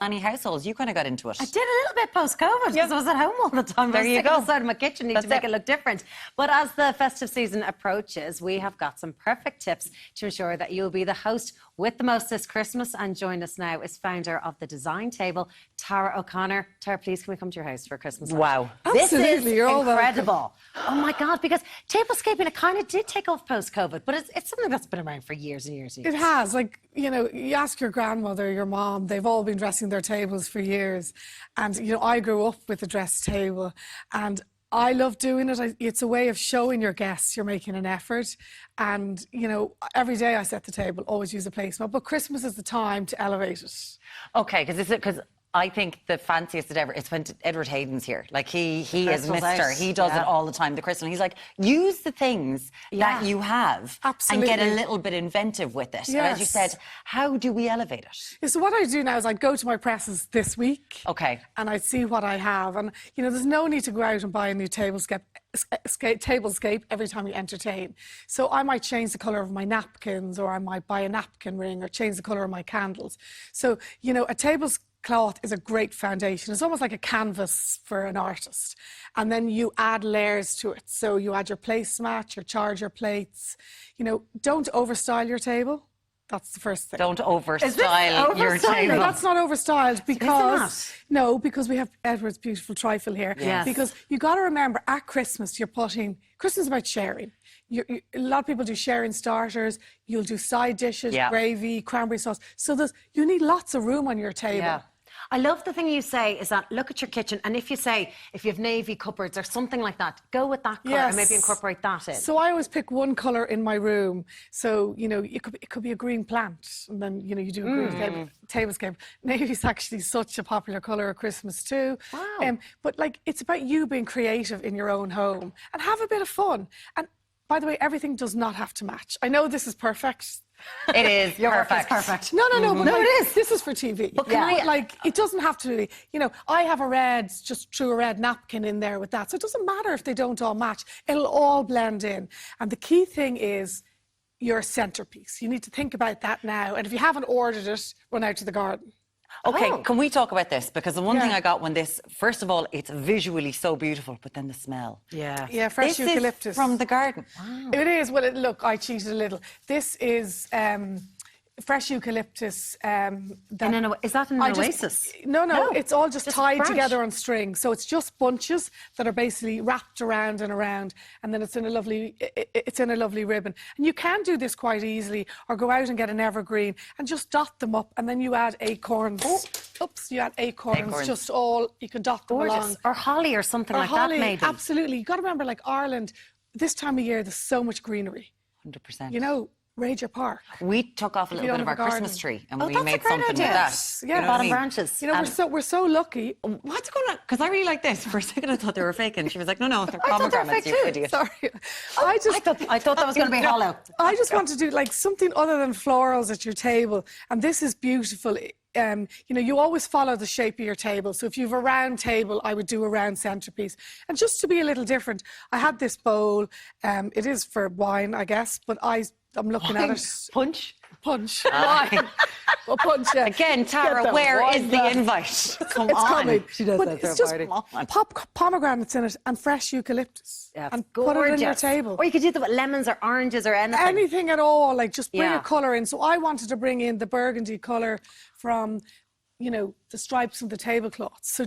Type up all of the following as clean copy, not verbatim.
Any households, you kind of got into it. I did a little bit post-COVID because I was at home all the time. There you go. Outside of my kitchen, need to make it look different. But as the festive season approaches, we have got some perfect tips to ensure that you'll be the host with the most this Christmas. And join us now is founder of the design table, Tara O'Connor. Tara, please, can we come to your house for a Christmas lunch? Wow. This Absolutely, is you're all incredible. Oh my God, because tablescaping, it kind of did take off post-COVID, but it's something that's been around for years and years and years. It has. Like, you know, you ask your grandmother, your mom, they've all been dressing their tables for years. And, you know, I grew up with a dress table and I love doing it. It's a way of showing your guests you're making an effort. And, you know, every day I set the table, always use a placemat. But Christmas is the time to elevate it. Okay, because I think the fanciest it ever is when Edward Hayden's here. Like he is Mr. He does it all the time. The Christmas. He's like, use the things that you have Absolutely. and get a little bit inventive with it. And as you said, how do we elevate it? Yeah, so what I do now is I go to my presses this week. Okay. And I see what I have. And, you know, there's no need to go out and buy a new tablescape every time you entertain. So I might change the colour of my napkins, or I might buy a napkin ring, or change the colour of my candles. So, you know, a tablecloth is a great foundation. It's almost like a canvas for an artist. And then you add layers to it. So you add your placemat, your charger plates. You know, don't overstyle your table. That's the first thing. Don't overstyle your table. No, that's not overstyled because... No, because we have Edward's beautiful trifle here. Yes. Because you got to remember, at Christmas, Christmas is about sharing. A lot of people do sharing starters. You'll do side dishes, gravy, cranberry sauce. So you need lots of room on your table. Yeah. I love the thing you say is that look at your kitchen, and if you have navy cupboards or something like that, go with that colour and maybe incorporate that in. So I always pick one colour in my room. So, you know, it could be a green plant, and then, you know, you do a green tablescape. Navy is actually such a popular colour at Christmas too. Wow. But, like, it's about you being creative in your own home and have a bit of fun. And, by the way, everything does not have to match. I know this is perfect. It is. Your perfect. work is perfect. No, but it is. This is for TV. But can I, like, it doesn't have to be, you know, I have a red napkin in there with that. So it doesn't matter if they don't all match. It'll all blend in. And the key thing is your centerpiece. You need to think about that now. And if you haven't ordered it, run out to the garden. Okay, can we talk about this? Because the one thing I got when this, first of all, it's visually so beautiful, but then the smell. Yeah, fresh eucalyptus. Is from the garden. Wow. It is. Well, look, I cheated a little. This is fresh eucalyptus. is that an oasis? No, it's all just tied branch. together on string. So it's just bunches that are basically wrapped around and around, and then it's in a lovely ribbon. And you can do this quite easily, or go out and get an evergreen and just dot them up, and then you add acorns. You add acorns. Just all, you can dot them along. Or holly or something like that, maybe. Absolutely. You got to remember, like Ireland, this time of year, there's so much greenery. 100%. You know, Rager Park. We took off a little bit of our Christmas tree and we made something idea. with that. Yeah, you know bottom branches. You know, we're so lucky. What's going on? Because I really like this. For a second, I thought they were fake, and she was like, "No, they're pomegranates, you idiot." Sorry, I thought that was going to be hollow. I just want to do like something other than florals at your table, and this is beautiful. You know, you always follow the shape of your table. So if you have a round table, I would do a round centerpiece. And just to be a little different, I had this bowl. It is for wine, I guess, but I'm looking at it. Punch. Wine. Well, punch, yeah. Again, Tara, where is the invite? Come on. Coming. She does but that it's to a just party. pop pomegranates in it and fresh eucalyptus. Yeah, and put it on your table. Or you could do that with lemons or oranges or anything. Anything at all, like just bring a colour in. So I wanted to bring in the burgundy colour from, you know, the stripes of the tablecloths. So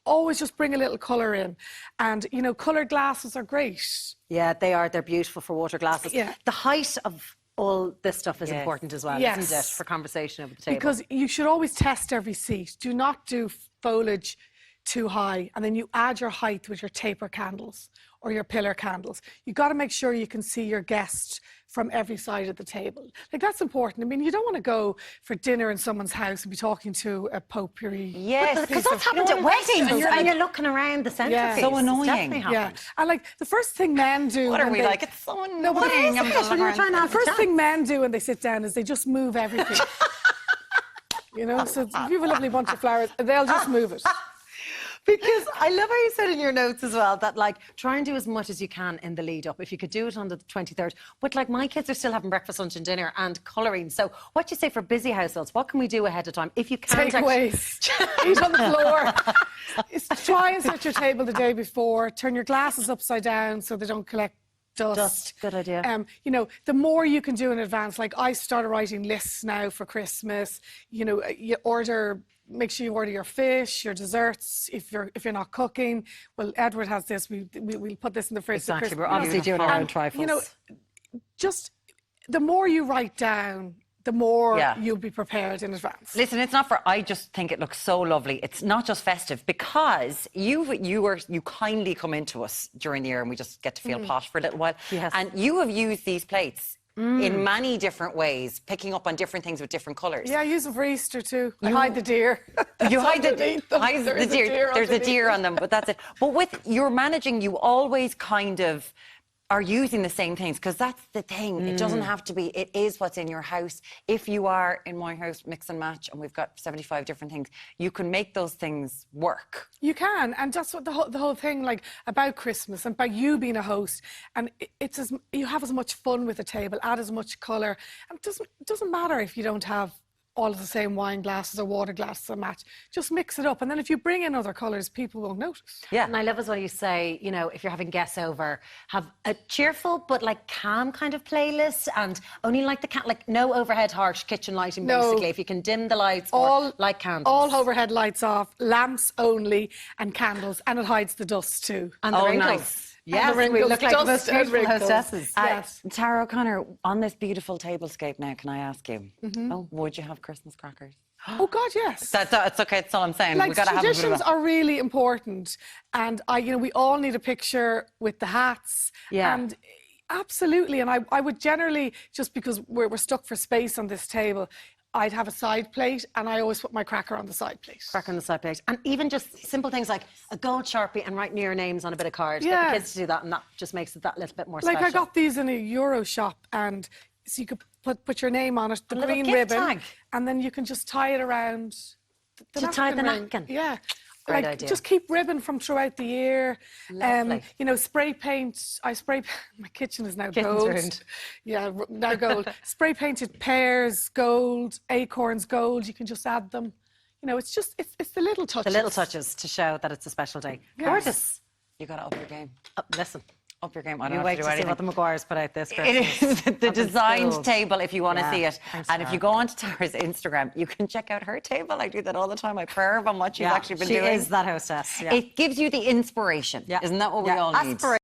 always bring a little colour in. And, you know, coloured glasses are great. Yeah, they are. They're beautiful for water glasses. Yeah. The height of all this stuff is important as well, isn't it, for conversation over the table? Because you should always test every seat. Do not do foliage too high, and then you add your height with your taper candles or your pillar candles. You've got to make sure you can see your guest from every side of the table. Like, that's important. I mean, you don't want to go for dinner in someone's house and be talking to a potpourri. Yes, because that's happened at weddings, and you're looking around the centrepiece. So annoying. It's definitely happened. Yeah, and like the first thing men do. What are we like? It's so annoying. The first thing men do when they sit down is they just move everything. You know, so if you have a lovely bunch of flowers, they'll just move it. Because I love how you said in your notes as well that, like, try and do as much as you can in the lead up. If you could do it on the 23rd. But, like, my kids are still having breakfast, lunch and dinner and colouring. So what do you say for busy households? What can we do ahead of time? If you can't... Takeaways. Eat on the floor. Try and set your table the day before. Turn your glasses upside down so they don't collect dust. Good idea. You know, the more you can do in advance, like I started writing lists now for Christmas. You know, make sure you order your fish, your desserts. If you're not cooking, well, Edward has this. We'll put this in the fridge. Exactly. We're obviously doing our own trifles. You know, just the more you write down, the more you'll be prepared in advance. Listen, it's not for... I just think it looks so lovely. It's not just festive because you kindly come into us during the year and we just get to feel posh for a little while. Yes. And you have used these plates in many different ways, picking up on different things with different colours. Yeah, I use them for Easter too. I hide the deer. You hide the deer. There's a deer on them, but that's it. But with your managing, you always kind of are using the same things, because that's the thing. It doesn't have to be, it is what's in your house. If you are in my house, mix and match, and we've got 75 different things, you can make those things work. You can, and that's what the whole thing, like, about Christmas and about you being a host, and you have as much fun with the table, add as much colour, and it doesn't matter if you don't have all of the same wine glasses or water glasses that match. Just mix it up, and then if you bring in other colours, people won't notice. Yeah. And I love as well you say, you know, if you're having guests over, have a cheerful but like calm kind of playlist, and only like like no overhead harsh kitchen lighting, basically. If you can dim the lights or light candles. All overhead lights off, lamps only, and candles, and it hides the dust too. And the wrinkles. Nice. Yes, we look like the most beautiful hostesses. Yes. Tara O'Connor, on this beautiful tablescape now, can I ask you, would you have Christmas crackers? Oh God, yes. That's okay. That's all I'm saying. Like, We've got to have traditions are really important, and we all need a picture with the hats. Yeah. And absolutely, and I would generally, just because we're stuck for space on this table, I'd have a side plate, and I always put my cracker on the side plate. Cracker on the side plate. And even just simple things like a gold Sharpie and writing your names on a bit of card. Yeah. Get the kids to do that, and that just makes it that little bit more Like, special. I got these in a Euro shop, and so you could put your name on it, the little green gift ribbon, tag. and then you can just tie it around To tie the ring. napkin. Yeah. Great like, idea. Just keep ribbon from throughout the year. Lovely. Spray paint. My kitchen is now Kitchen's gold. ruined. Yeah, now gold. Spray painted pears, gold, acorns, gold. You can just add them. It's the little touches. The little touches to show that it's a special day. Yes. Gorgeous. You got to up your game. Listen. Up your game. I You don't wait have to to do see what anything. the Maguires put out this Christmas. It is the designed schools. table if you want to see it. Thanks, And if Tara. you go onto Tara's Instagram, you can check out her table. I do that all the time. I perv on what she's actually been doing. She is that hostess. Yeah. It gives you the inspiration. Yeah. Isn't that what we all need? Aspiration.